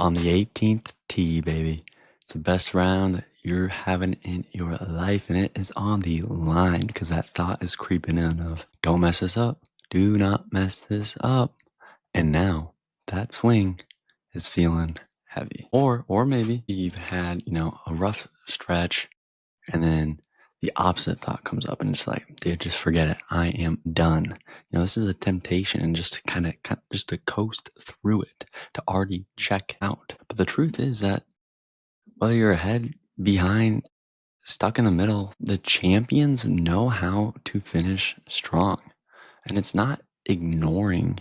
on the 18th tee, baby. It's the best round you're having in your life, and it is on the line because that thought is creeping in of don't mess this up. Do not mess this up. And now that swing is feeling heavy. Or maybe you've had, a rough stretch and then the opposite thought comes up and it's like, dude, just forget it. I am done. This is a temptation and just to kind of just to coast through it, to already check out. But the truth is that whether you're ahead, behind, stuck in the middle, the champions know how to finish strong. And it's not ignoring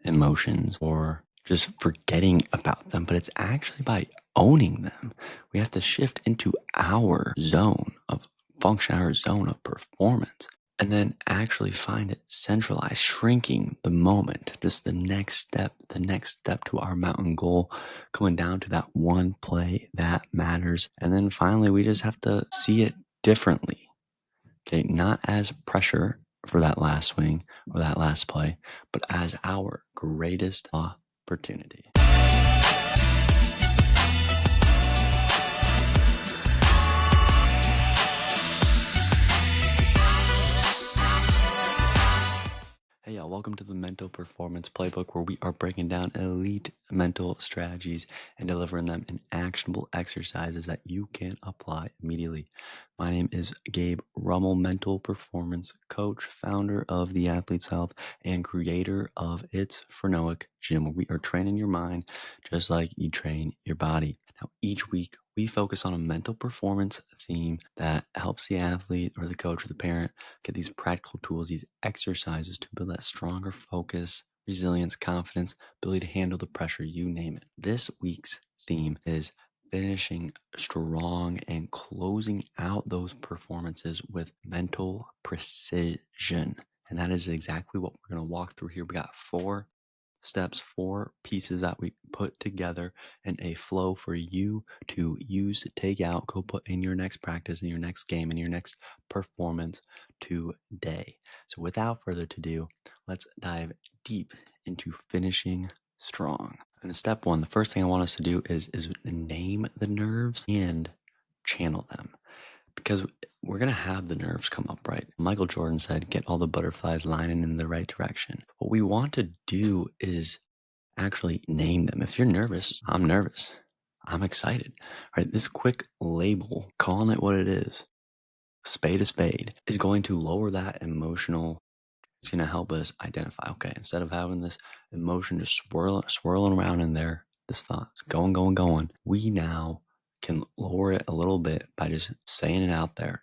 emotions or just forgetting about them, but it's actually by owning them. We have to shift into our zone of function, our zone of performance, and then actually find it centralized, shrinking the moment, just the next step to our mountain goal, going down to that one play that matters. And then finally, we just have to see it differently. Okay, not as pressure for that last swing or that last play, but as our greatest opportunity. Hey y'all, welcome to the Mental Performance Playbook, where we are breaking down elite mental strategies and delivering them in actionable exercises that you can apply immediately. My name is Gabe Rummel, mental performance coach, founder of The Athlete's Health, and creator of It's for Noack Gym, where we are training your mind just like you train your body. Now, each week we focus on a mental performance theme that helps the athlete or the coach or the parent get these practical tools, these exercises to build that stronger focus, resilience, confidence, ability to handle the pressure, you name it. This week's theme is finishing strong and closing out those performances with mental precision. And that is exactly what we're going to walk through here. We got 4 steps, 4 pieces that we put together in a flow for you to use, to take out, go put in your next practice, in your next game, in your next performance today. So without further ado, let's dive deep into finishing strong. And step 1, the first thing I want us to do is name the nerves and channel them, because we're going to have the nerves come up, right? Michael Jordan said, get all the butterflies lining in the right direction. What we want to do is actually name them. If you're nervous, I'm nervous. I'm excited, right? This quick label, calling it what it is, spade a spade, is going to lower that emotional. It's going to help us identify, okay, instead of having this emotion just swirling around in there, this thought's going, we now can lower it a little bit by just saying it out there,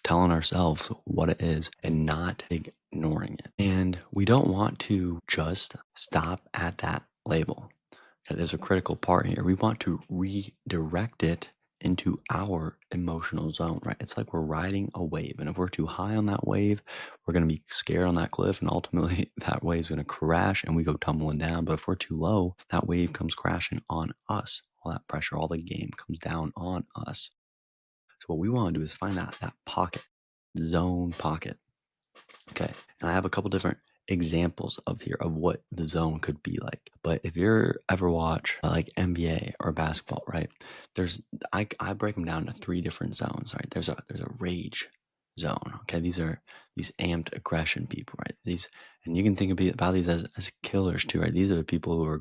telling ourselves what it is and not ignoring it. And we don't want to just stop at that label. That is a critical part here. We want to redirect it into our emotional zone, right? It's like we're riding a wave. And if we're too high on that wave, we're going to be scared on that cliff. And ultimately, that wave's going to crash and we go tumbling down. But if we're too low, that wave comes crashing on us. All that pressure, all the game comes down on us. So what we want to do is find that pocket, zone pocket. Okay. And I have a couple different examples of what the zone could be like. But if you're ever watch like NBA or basketball, right? I break them down to 3 different zones, right? There's a rage zone. Okay. These are these amped aggression people, right? And you can think about these as killers too, right? These are the people who are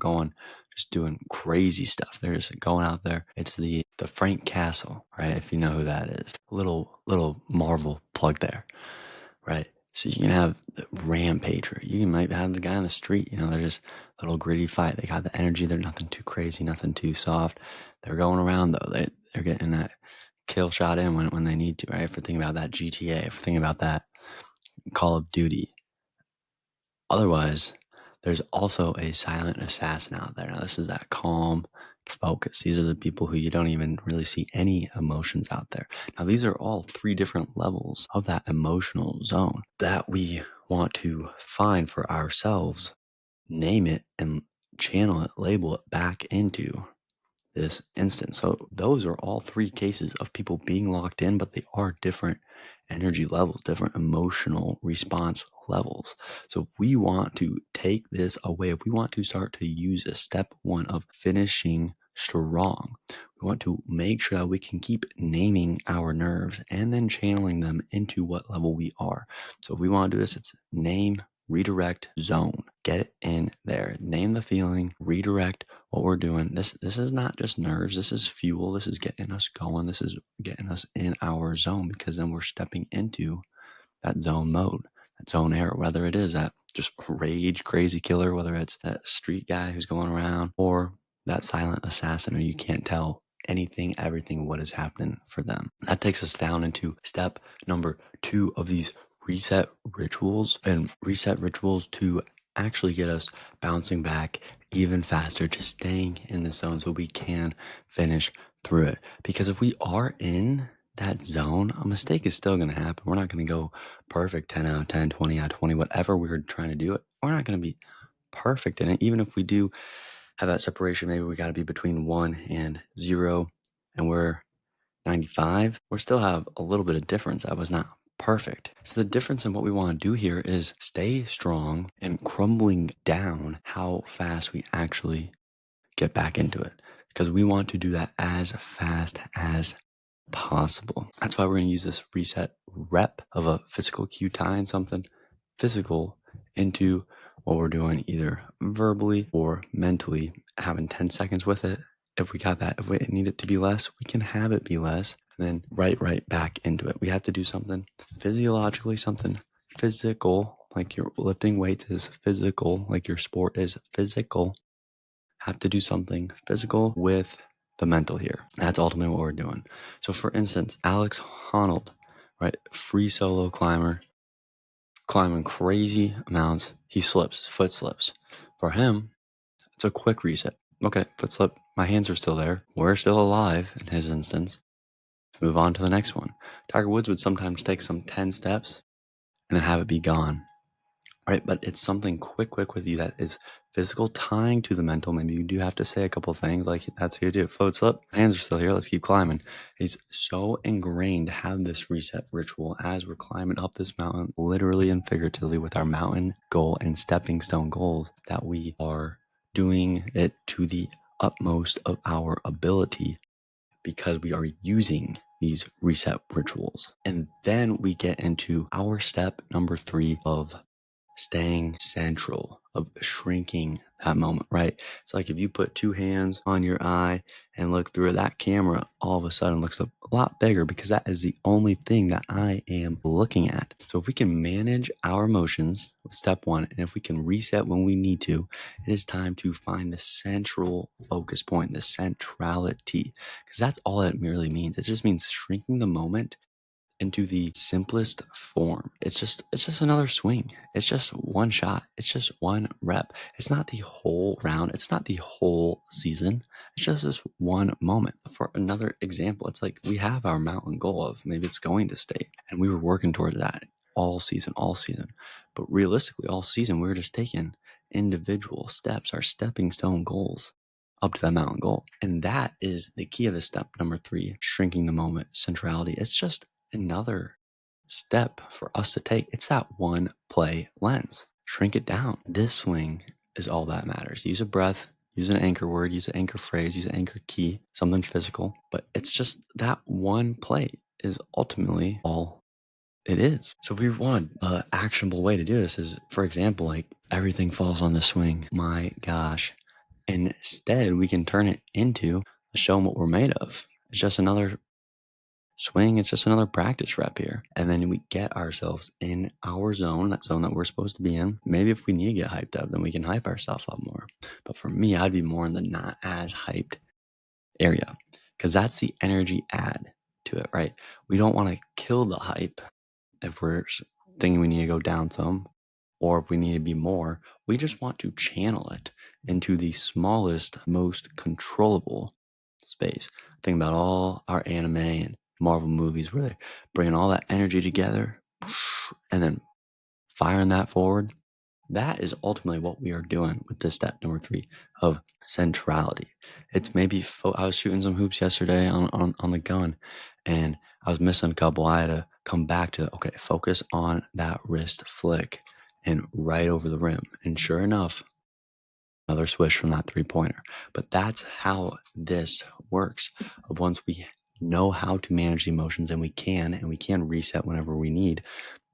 just doing crazy stuff. They're just going out there. It's the Frank Castle, right? If you know who that is. Little Marvel plug there, right? So you can have the rampager. You might have the guy on the street. They're just a little gritty fight. They got the energy. They're nothing too crazy, nothing too soft. They're going around though. They're getting that kill shot in when they need to, right? If we're thinking about that GTA, if we're thinking about that Call of Duty. Otherwise, there's also a silent assassin out there. Now, this is that calm focus. These are the people who you don't even really see any emotions out there. Now, these are all 3 different levels of that emotional zone that we want to find for ourselves, name it, and channel it, label it back into this instance. So those are all 3 cases of people being locked in, but they are different energy levels, different emotional response levels. So if we want to take this away, if we want to start to use a step 1 of finishing strong. We want to make sure that we can keep naming our nerves and then channeling them into what level we are. So if we want to do this, it's name, redirect, zone. Get it in there. Name the feeling, redirect what we're doing. This is not just nerves. This is fuel. This is getting us going. This is getting us in our zone, because then we're stepping into that zone mode, that zone era, whether it is that just rage crazy killer, whether it's that street guy who's going around, or that silent assassin who you can't tell anything, everything, what is happening for them. That takes us down into step number 2 of these reset rituals, and reset rituals to actually get us bouncing back even faster, just staying in the zone so we can finish through it. Because if we are in that zone, a mistake is still going to happen. We're not going to go perfect 10 out of 10, 20 out of 20, whatever we're trying to do it. We're not going to be perfect in it. Even if we do have that separation, maybe we got to be between 1 and 0 and we're 95, we still have a little bit of difference. I was not perfect. So the difference in what we want to do here is stay strong and crumbling down how fast we actually get back into it, because we want to do that as fast as possible. That's why we're going to use this reset rep of a physical cue, tying something physical into what we're doing, either verbally or mentally, having 10 seconds with it. If we got that, if we need it to be less, we can have it be less, and then right back into it. We have to do something physiologically, something physical, like your lifting weights is physical, like your sport is physical. Have to do something physical with the mental here. That's ultimately what we're doing. So for instance, Alex Honnold, right? Free solo climber, climbing crazy amounts. He slips, his foot slips. For him, it's a quick reset. Okay, foot slip. My hands are still there. We're still alive in his instance. Move on to the next one. Tiger Woods would sometimes take some 10 steps and then have it be gone. Right, but it's something quick with you that is physical, tying to the mental. Maybe you do have to say a couple things like, that's how you do it. Foot slip, hands are still here, let's keep climbing. It's so ingrained to have this reset ritual as we're climbing up this mountain, literally and figuratively, with our mountain goal and stepping stone goals, that we are doing it to the utmost of our ability, because we are using these reset rituals. And then we get into our step number 3 of staying central, of shrinking that moment, right? It's like if you put 2 hands on your eye and look through it, that camera all of a sudden looks a lot bigger, because that is the only thing that I am looking at. So if we can manage our emotions with step 1, and if we can reset when we need to, it is time to find the central focus point, the centrality, because that's all it merely means. It just means shrinking the moment into the simplest form. It's just another swing. It's just one shot. It's just one rep. It's not the whole round. It's not the whole season. It's just this one moment. For another example, it's like we have our mountain goal of maybe it's going to state, and we were working towards that all season. But realistically, all season, we were just taking individual steps, our stepping stone goals up to that mountain goal. And that is the key of the step number 3, shrinking the moment, centrality. It's just another step for us to take. It's that one play lens. Shrink it down. This swing is all that matters. Use a breath, use an anchor word, use an anchor phrase, use an anchor key, something physical. But it's just that one play is ultimately all it is. So if we want an actionable way to do this is, for example, like everything falls on the swing. My gosh. Instead, we can turn it into show them what we're made of. It's just another swing. It's just another practice rep here. And then we get ourselves in our zone, that zone that we're supposed to be in. Maybe if we need to get hyped up, then we can hype ourselves up more. But for me, I'd be more in the not as hyped area, because that's the energy add to it, right? We don't want to kill the hype if we're thinking we need to go down some, or if we need to be more. We just want to channel it into the smallest, most controllable space. Think about all our anime and Marvel movies where they're bringing all that energy together and then firing that forward. That is ultimately what we are doing with this step number 3 of centrality. It's maybe I was shooting some hoops yesterday on the gun, and I was missing a couple. I had to come back to, okay, focus on that wrist flick and right over the rim. And sure enough, another swish from that 3-pointer. But that's how this works. Of once we know how to manage the emotions, and we can reset whenever we need,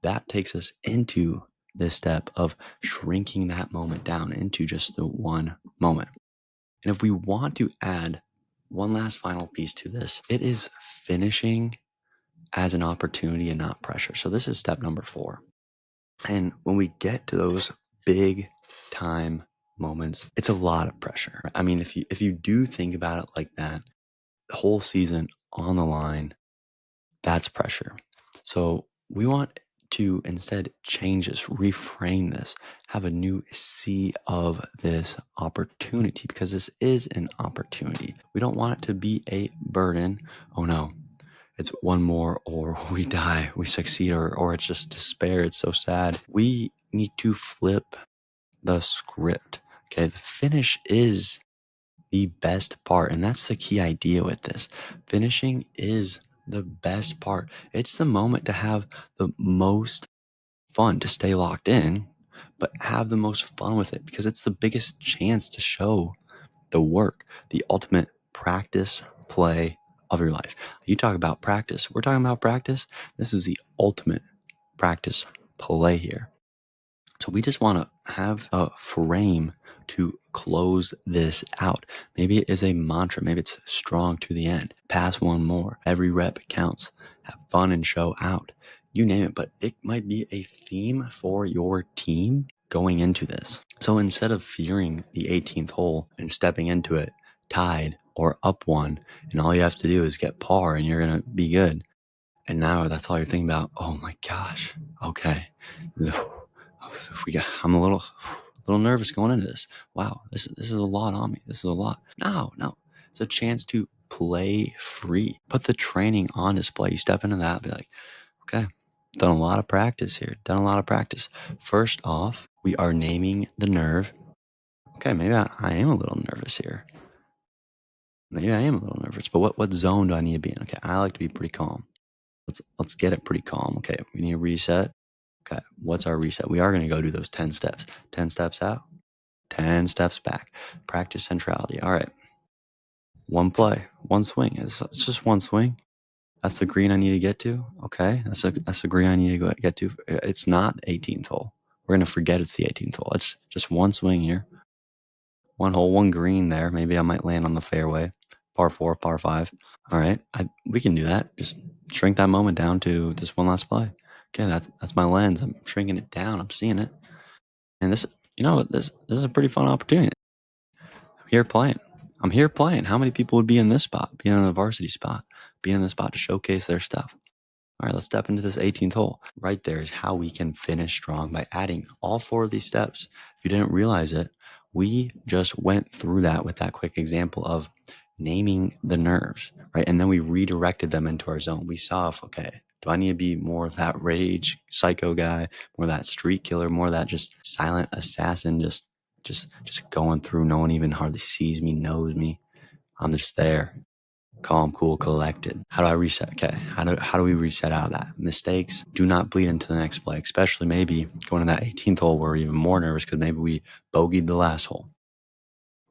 that takes us into this step of shrinking that moment down into just the one moment. And if we want to add one last final piece to this, it is finishing as an opportunity and not pressure. So this is step number 4. And when we get to those big time moments, it's a lot of pressure. I mean, if you do think about it like that, the whole season on the line, that's pressure. So we want to instead change this, reframe this, have a new sea of this opportunity, because this is an opportunity. We don't want it to be a burden. Oh no, it's one more or we die, we succeed, or it's just despair. It's so sad. We need to flip the script. Okay. The finish is the best part. And that's the key idea with this. Finishing is the best part. It's the moment to have the most fun, to stay locked in, but have the most fun with it, because it's the biggest chance to show the work, the ultimate practice play of your life. You talk about practice. We're talking about practice. This is the ultimate practice play here. So we just want to have a frame to close this out. Maybe it is a mantra. Maybe it's strong to the end. Pass one more. Every rep counts. Have fun and show out. You name it, but it might be a theme for your team going into this. So instead of fearing the 18th hole and stepping into it tied or up one, and all you have to do is get par and you're going to be good. And now that's all you're thinking about. Oh my gosh. Okay. I'm a little nervous going into this. Wow, this is a lot on me. This is a lot. No, it's a chance to play free. Put the training on display. You step into that, be like, okay, done a lot of practice here. Done a lot of practice. First off, we are naming the nerve. Okay, maybe I am a little nervous here. Maybe I am a little nervous, but what zone do I need to be in? Okay, I like to be pretty calm. Let's get it pretty calm. Okay, we need a reset. Okay, what's our reset? We are going to go do those 10 steps. 10 steps out, 10 steps back. Practice centrality. All right. One play, one swing. It's just one swing. That's the green I need to get to. Okay, that's the green I need to get to. It's not the 18th hole. We're going to forget it's the 18th hole. It's just one swing here. One hole, one green there. Maybe I might land on the fairway. Par 4, par 5. All right, we can do that. Just shrink that moment down to just one last play. Okay, that's my lens. I'm shrinking it down. I'm seeing it, and this is a pretty fun opportunity. I'm here playing. I'm here playing. How many people would be in this spot, being in the varsity spot, being in the spot to showcase their stuff? All right, let's step into this 18th hole. Right there is how we can finish strong, by adding all 4 of these steps. If you didn't realize it, we just went through that with that quick example of naming the nerves, right? And then we redirected them into our zone. We saw if, okay, do I need to be more of that rage psycho guy, more of that street killer, more of that just silent assassin, just going through, no one even hardly sees me, knows me. I'm just there, calm, cool, collected. How do I reset? Okay, how do we reset out of that? Mistakes do not bleed into the next play, especially maybe going to that 18th hole where we're even more nervous because maybe we bogeyed the last hole.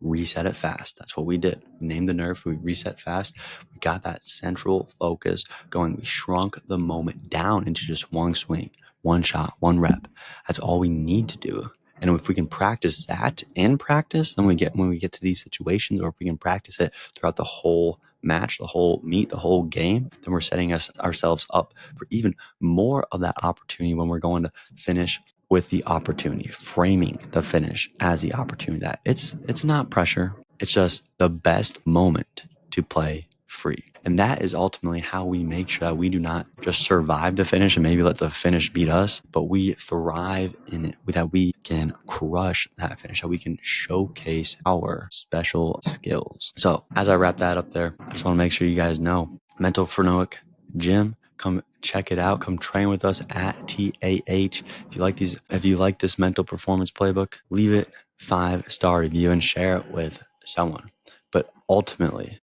Reset it fast. That's what we did. We named the nerve. We reset fast. We got that central focus going. We shrunk the moment down into just one swing, one shot, one rep. That's all we need to do. And if we can practice that in practice, then when we get to these situations, or if we can practice it throughout the whole match, the whole meet, the whole game, then we're setting ourselves up for even more of that opportunity when we're going to finish with the opportunity, framing the finish as the opportunity. That it's not pressure. It's just the best moment to play free. And that is ultimately how we make sure that we do not just survive the finish and maybe let the finish beat us, but we thrive in it, that we can crush that finish, that we can showcase our special skills. So as I wrap that up there, I just want to make sure you guys know Mental Performance Gym. Come check it out. Come train with us at TAH. If you like this mental performance playbook, leave it 5-star review and share it with someone. But ultimately,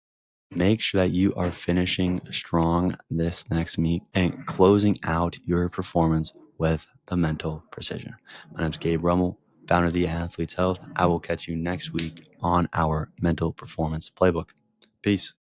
make sure that you are finishing strong this next meet and closing out your performance with the mental precision. My name is Gabe Rummel. founder of the Athlete's Health. I will catch you next week on our Mental Performance Playbook. Peace.